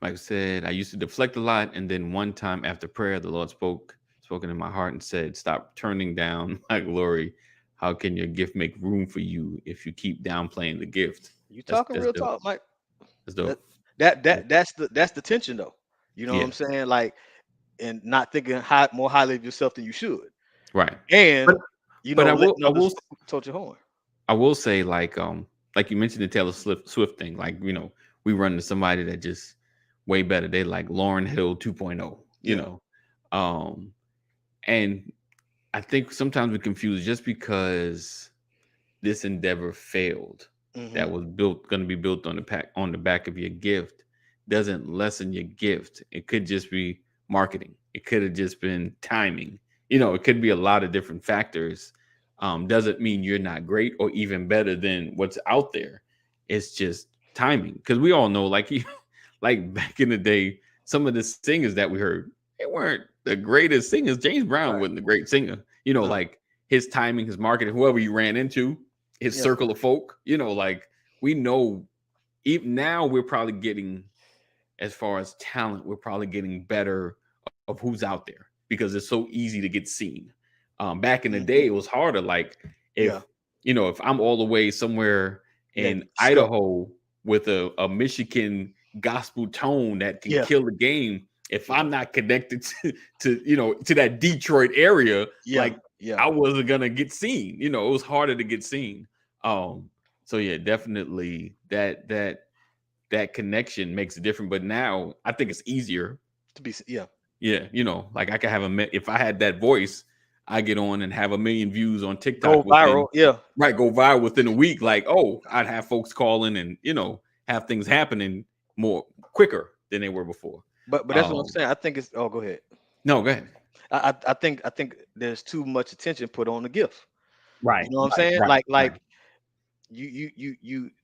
Michael said, I used to deflect a lot, and then one time after prayer, the Lord spoken in my heart and said, stop turning down my glory. How can your gift make room for you if you keep downplaying the gift?
You talking
That's
real
dope.
talk, Mike.
That's dope.
That's the tension though. You know what
Yeah.
I'm saying? Like, and not thinking more highly of yourself than you should.
Right.
And
But I
letting
will
others toot your horn.
I will say, like you mentioned the Taylor Swift thing, like, we run into somebody that just way better. They like Lauryn Hill 2.0, you know. And I think sometimes we confuse just because this endeavor failed, that was going to be built on the back of your gift, doesn't lessen your gift. It could just be marketing. It could have just been timing. It could be a lot of different factors. Doesn't mean you're not great or even better than what's out there. It's just timing. Because we all know, like back in the day, some of the singers that we heard, they weren't the greatest singers. James Brown wasn't a great singer. Like his timing, his marketing, whoever you ran into, his circle of folk, like we know. Even now, we're probably getting, as far as talent, we're probably getting better of who's out there because it's so easy to get seen. Back in the day, it was harder. Like if I'm all the way somewhere in Idaho with a Michigan gospel tone that can kill the game, if I'm not connected to that Detroit area, I wasn't gonna get seen. It was harder to get seen. So yeah, definitely that connection makes it different. But now I think it's easier
to be
like I could have if I had that voice, I get on and have 1 million views on TikTok.
Go viral,
go viral within a week. Like, I'd have folks calling and have things happening more quicker than they were before.
But that's what I'm saying. I think it's. Oh, go ahead.
No, go ahead.
I think there's too much attention put on the gift.
Right.
You know what I'm saying? Like you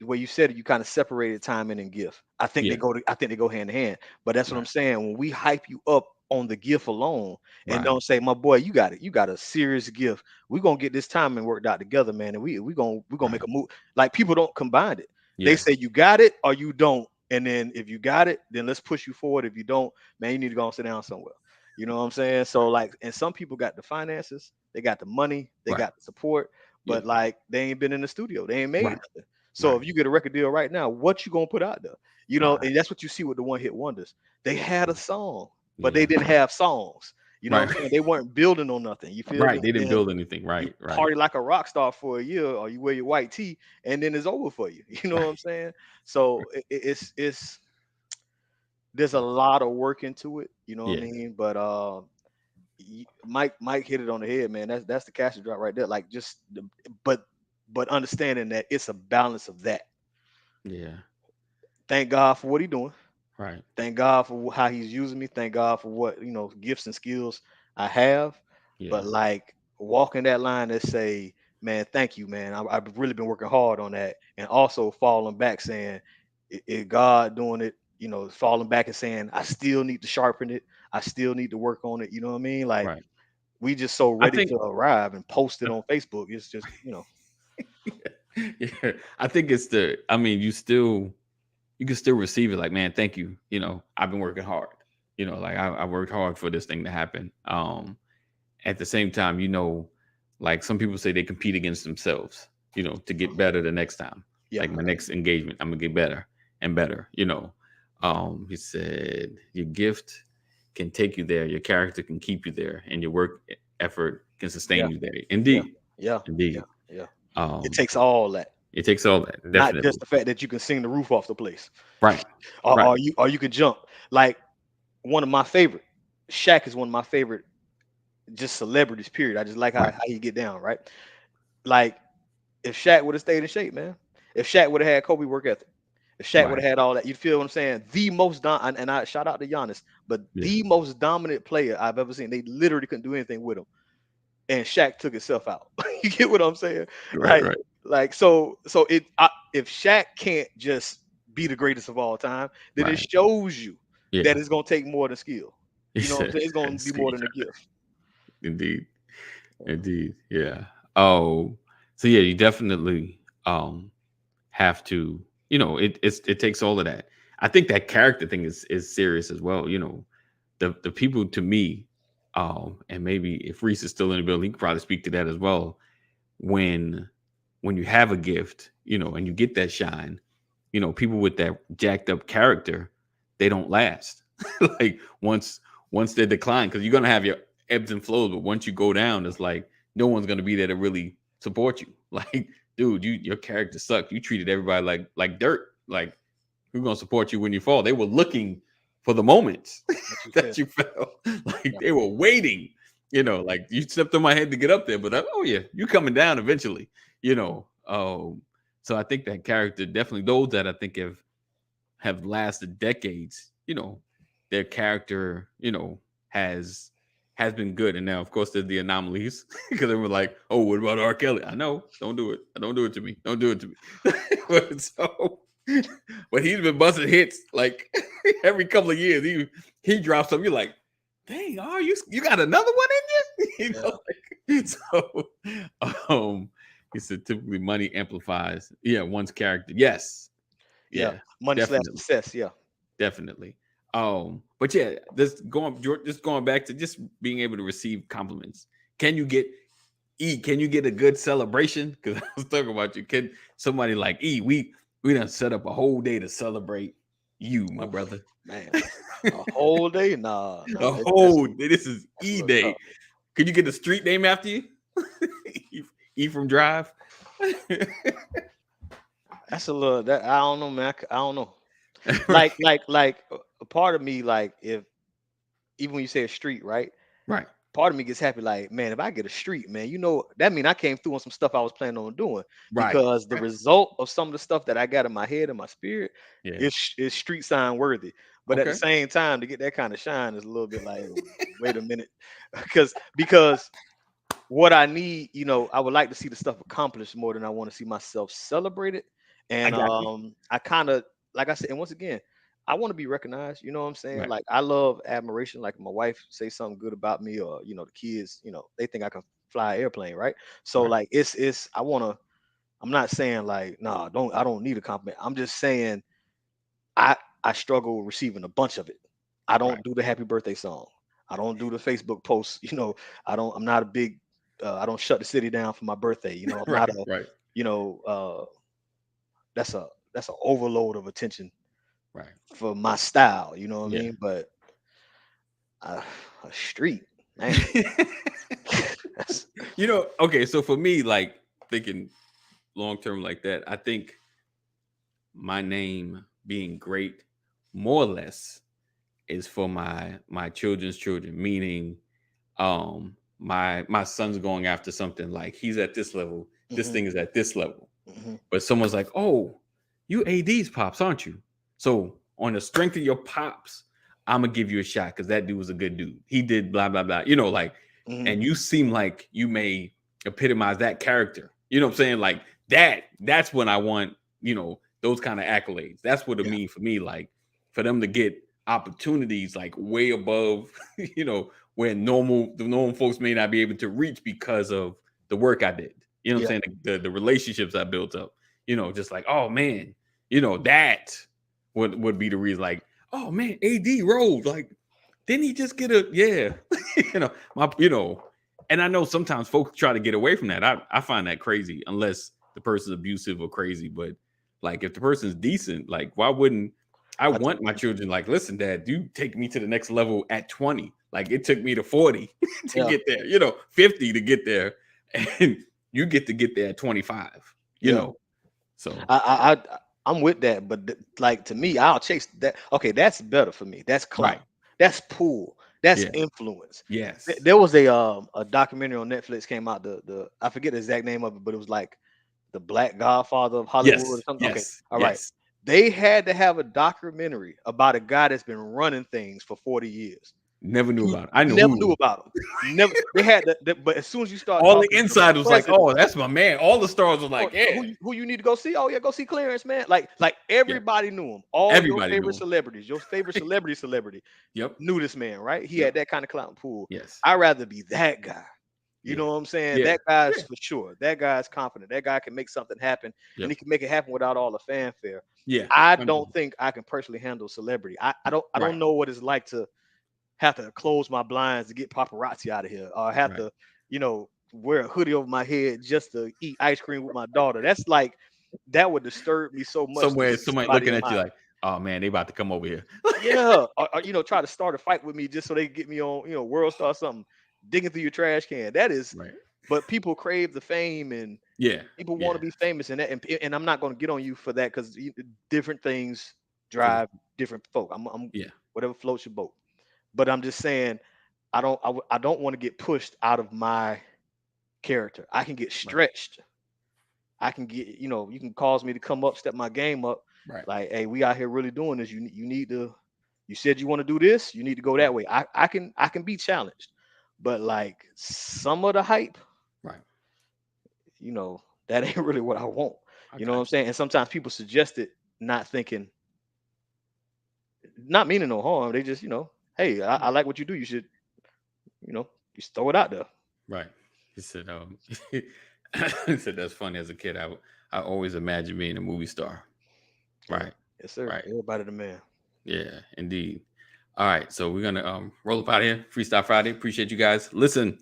the way you said it, you kind of separated timing and gift. I think they go hand in hand. But that's what I'm saying. When we hype you up on the gift alone and don't say, my boy, you got a serious gift. We're gonna get this timing worked out together, man. And we're gonna make a move. Like, people don't combine it. They say you got it or you don't. And then if you got it, then let's push you forward. If you don't, man, you need to go and sit down somewhere. You know what I'm saying? So like, and some people got the finances, they got the money, they got the support, but like they ain't been in the studio, they ain't made nothing. So if you get a record deal right now, what you gonna put out there? And that's what you see with the one hit wonders. They had a song, but they didn't have songs. You know what I'm saying? They weren't building on nothing. You feel me?
They didn't build anything. Right.
Party like a rock star for a year, or you wear your white tee, and then it's over for you. You know what I'm saying? So it's there's a lot of work into it. You know what I mean? But Mike hit it on the head, man. That's the cash drop right there. Like, but understanding that it's a balance of that. Yeah. Thank God for what he's doing.
Right.
Thank God for how he's using me. Thank God for what, gifts and skills I have. Yeah. But like, walking that line that say, man, thank you, man. I've really been working hard on that. And also falling back saying, it God doing it, falling back and saying, I still need to sharpen it. I still need to work on it. You know what I mean? Like, we just so ready to arrive and post it on Facebook. It's just,
Yeah, I think it's you can still receive it like, man, thank you. I've been working hard. Like I worked hard for this thing to happen. At the same time, like some people say they compete against themselves, to get better the next time. Yeah. Like my next engagement, I'm gonna get better and better. He said your gift can take you there, your character can keep you there, and your work effort can sustain you there. Indeed.
Yeah.
Indeed.
Yeah. It takes all that.
It takes all that. Definitely.
Not just the fact that you can sing the roof off the place.
Right.
Or you can jump. Like, one of my favorite. Shaq is one of my favorite just celebrities. Period. I just like how
Right.
he get down. Right. Like if Shaq would have stayed in shape, man. If Shaq would have had Kobe work ethic. If Shaq would
Right.
have had all that, you feel what I'm saying? The most and I shout out to Giannis, but
Yeah.
the most dominant player I've ever seen. They literally couldn't do anything with him, and Shaq took himself out. You get what I'm saying?
Right.
Like,
Right.
if Shaq can't just be the greatest of all time, then it
Right.
shows you
Yeah.
that it's gonna take more than skill. You know what I'm saying? It's gonna be more
Yeah.
than a gift.
Indeed. Indeed. Yeah. Oh, so yeah, you definitely have to, it takes all of that. I think that character thing is serious as well. The people to me, and maybe if Reese is still in the building, he could probably speak to that as well. When you have a gift, and you get that shine, people with that jacked up character, they don't last. Like once they decline, because you're gonna have your ebbs and flows, but once you go down, it's like no one's gonna be there to really support you. Like, dude, your character sucked. You treated everybody like dirt. Like, who's gonna support you when you fall? They were looking for the moments that you fell. Like they were waiting. Like you stepped on my head to get up there, but oh yeah, you coming down eventually. So I think that character definitely, those that I think have lasted decades. Their character, has been good. And now, of course, there's the anomalies because they were like, "Oh, what about R. Kelly?" I know, don't do it. Don't do it to me. Don't do it to me. But he's been busting hits like every couple of years. He drops something. You're like, "Dang, you got another one in you?" He said typically money amplifies, one's character. Yes, yeah,
Money slash
definitely.
success. Yeah.
Definitely. But yeah, just going back to just being able to receive compliments. Can you get a good celebration? Because I was talking about you. Can somebody like we done set up a whole day to celebrate you, my brother.
Man, a whole day? Nah.
A whole day. This is
that's
E Day.
tough.
Could you get a street name after you? E from Drive.
That's a little that I don't know, man. I don't know. Like a part of me, like if even when you say a street, right?
Right.
Part of me gets happy, like, man, if I get a street, man, that mean I came through on some stuff I was planning on doing.
Right.
Because the result of some of the stuff that I got in my head and my spirit
Yeah.
is street sign worthy. But at the
Okay.
same time, to get that kind of shine is a little bit like, wait a minute. Because what I need, I would like to see the stuff accomplished more than I want to see myself celebrated. And I kind of, like I said, and once again, I want to be recognized. You know what I'm saying?
Right.
Like I love admiration. Like my wife say something good about me, or the kids, they think I can fly an airplane, right? So
Right.
like it's I'm not saying like, nah, I don't need a compliment. I'm just saying I struggle receiving a bunch of it. I don't
Right.
do the happy birthday song. I don't do the Facebook posts. I'm not a big I don't shut the city down for my birthday. I'm
Right.
not a
Right.
that's an overload of attention
Right.
for my style, you know what I
Yeah.
mean? But a street, man.
Okay, so for me, like thinking long term like that, I think my name being great, more or less, is for my children's children, meaning my son's going after something like he's at this level, this thing is at this level. But someone's like, "Oh, you AD's pops, aren't you?" So on the strength of your pops, I'm gonna give you a shot because that dude was a good dude. He did blah blah blah. And you seem like you may epitomize that character. You know what I'm saying? Like that's when I want, those kind of accolades. That's what it means for me. Like for them to get opportunities like way above, where the normal folks may not be able to reach because of the work I did. You know what I'm saying? The relationships I built up, just like, oh man, that would be the reason. Like, oh man, AD Rose, like, didn't he just get and I know sometimes folks try to get away from that. I find that crazy unless the person's abusive or crazy. But like if the person's decent, like why wouldn't I want my children like, listen, Dad, you take me to the next level at 20. Like it took me to 40 to get there, 50 to get there. And you get to get there at 25, So
I'm with that, but like to me, I'll chase that. Okay, that's better for me. That's clout.
Right.
That's pull. That's
Yeah.
influence.
Yes.
There was a documentary on Netflix came out. The I forget the exact name of it, but it was like the Black Godfather of Hollywood or
Yes.
something. Okay,
Yes.
all right.
Yes.
They had to have a documentary about a guy that's been running things for 40 years.
Never knew
You
about it. I knew
never
who.
knew about him. Never. They had but as soon as you start
All the
talking to
inside was like,
president,
oh, that's my man. All the stars was
oh,
like, yeah.
who you need to go see? Oh yeah, go see Clarence, man. Like everybody knew him. All your
Everybody knew
favorite
him.
celebrities, your favorite celebrity
Yep.
knew this man, right? He
Yep.
had that kind of clout pool.
Yes.
I'd rather be that guy. You
Yeah.
know what I'm saying?
Yeah.
That guy's
Yeah.
for sure. That guy's confident. That guy can make something happen,
Yep.
and he can make it happen without all the fanfare.
Yeah.
I
100%.
don't think I can personally handle celebrity. I don't
Right.
know what it's like to have to close my blinds to get paparazzi out of here, or have
Right.
to, wear a hoodie over my head just to eat ice cream with my daughter. That's like that would disturb me so much. to
Somewhere,
see
somebody
somebody
looking
in
at you
my-
like, oh man, they about to come over here.
yeah, or try to start a fight with me just so they can get me on, World Star or something, digging through your trash can. That is,
Right.
but people crave the fame and
Yeah.
people
Yeah.
want to be famous, and and I'm not going to get on you for that because different things drive different folk. I'm
Yeah.
whatever floats your boat. But I'm just saying, I don't want to get pushed out of my character. I can get stretched. I can get, you can cause me to come up, step my game up.
Right.
Like, hey, we out here really doing this. You need to. You said you want to do this. You need to go that way. I can be challenged, but like some of the hype,
Right.
that ain't really what I want.
I
You know what I'm
got
saying? And sometimes people suggest it, not meaning no harm. They just, hey, I like what you do. You should, just throw it out there.
Right. He said, he said that's funny. As a kid, I always imagined being a movie star. Right.
Yes, sir.
Right.
Everybody the man.
Yeah, indeed. All right. So we're gonna roll up out of here. Freestyle Friday. Appreciate you guys. Listen,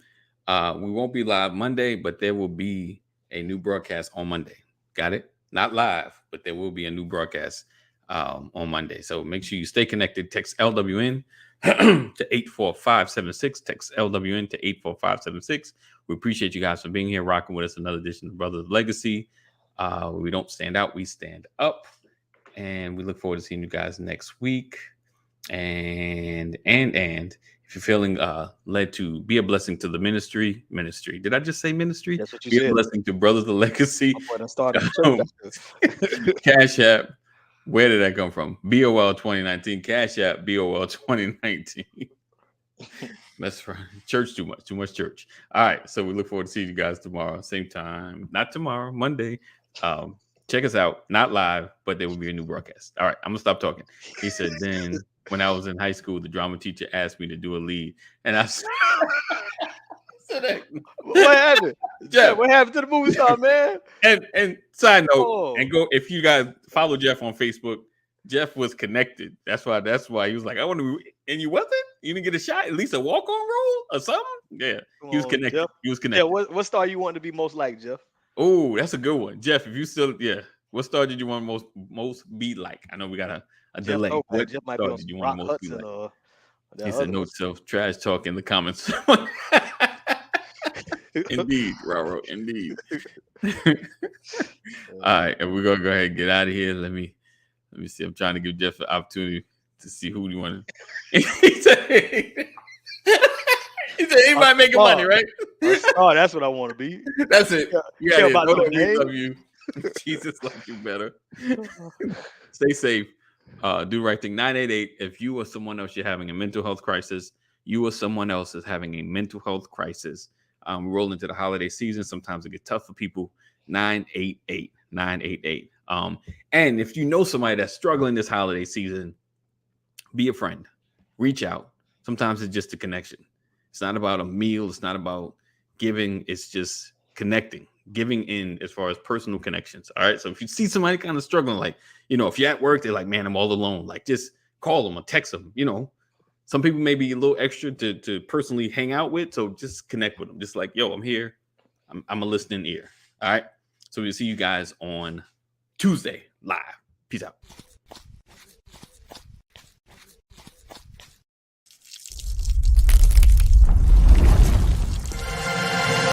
we won't be live Monday, but there will be a new broadcast on Monday. Got it? Not live, but there will be a new broadcast on Monday. So make sure you stay connected. Text LWN to 84576. Text LWN to 84576. We appreciate you guys for being here, rocking with us. Another edition of Brothers of Legacy. We don't stand out, we stand up. And we look forward to seeing you guys next week. And if you're feeling led to be a blessing to the ministry. Did I just say ministry?
That's what you
be
said.
A blessing to Brothers of Legacy.
The
Cash App. Where did that come from? BOL 2019. Cash App. BOL 2019. That's right. Church too much church. All right. So we look forward to seeing you guys tomorrow. Same time. Not tomorrow, Monday. Check us out. Not live, but there will be a new broadcast. All right. I'm going to stop talking. He said, then when I was in high school, the drama teacher asked me to do a lead. And I said,
what happened?
Jeff,
what happened to the movie star, man?
And side note, and go if you guys follow Jeff on Facebook, Jeff was connected. That's why he was like, I want to, and you wasn't? You didn't get a shot, at least a walk-on role or something? Yeah. He was connected.
Jeff.
He was connected.
Yeah, what star you want to be most like, Jeff?
Oh, that's a good one. Jeff, if you still, what star did you want most be like? I know we got a delay. What
Jeff might
star
be
did you
Rock
want most be
Hudson,
like?
He
He said, note self trash talk in the comments. Indeed, Raro, indeed. All right, and we're gonna go ahead and get out of here. Let me see. I'm trying to give Jeff an opportunity to see who you want to. He said anybody making money, right?
Oh, that's what I want to be.
That's it. You
care
got
about
it.
no name?
Love you. Jesus love you better. Stay safe. Do the right thing. 988. If you or someone else you're having a mental health crisis, you or someone else is having a mental health crisis. We roll into the holiday season. Sometimes it gets tough for people. 988. 988. And if you know somebody that's struggling this holiday season, be a friend. Reach out. Sometimes it's just a connection. It's not about a meal. It's not about giving. It's just connecting. Giving in as far as personal connections. All right. So if you see somebody kind of struggling, like, if you're at work, they're like, man, I'm all alone. Like, just call them or text them. Some people may be a little extra to personally hang out with. So just connect with them. Just like, yo, I'm here. I'm a listening ear. All right. So we'll see you guys on Tuesday live. Peace out.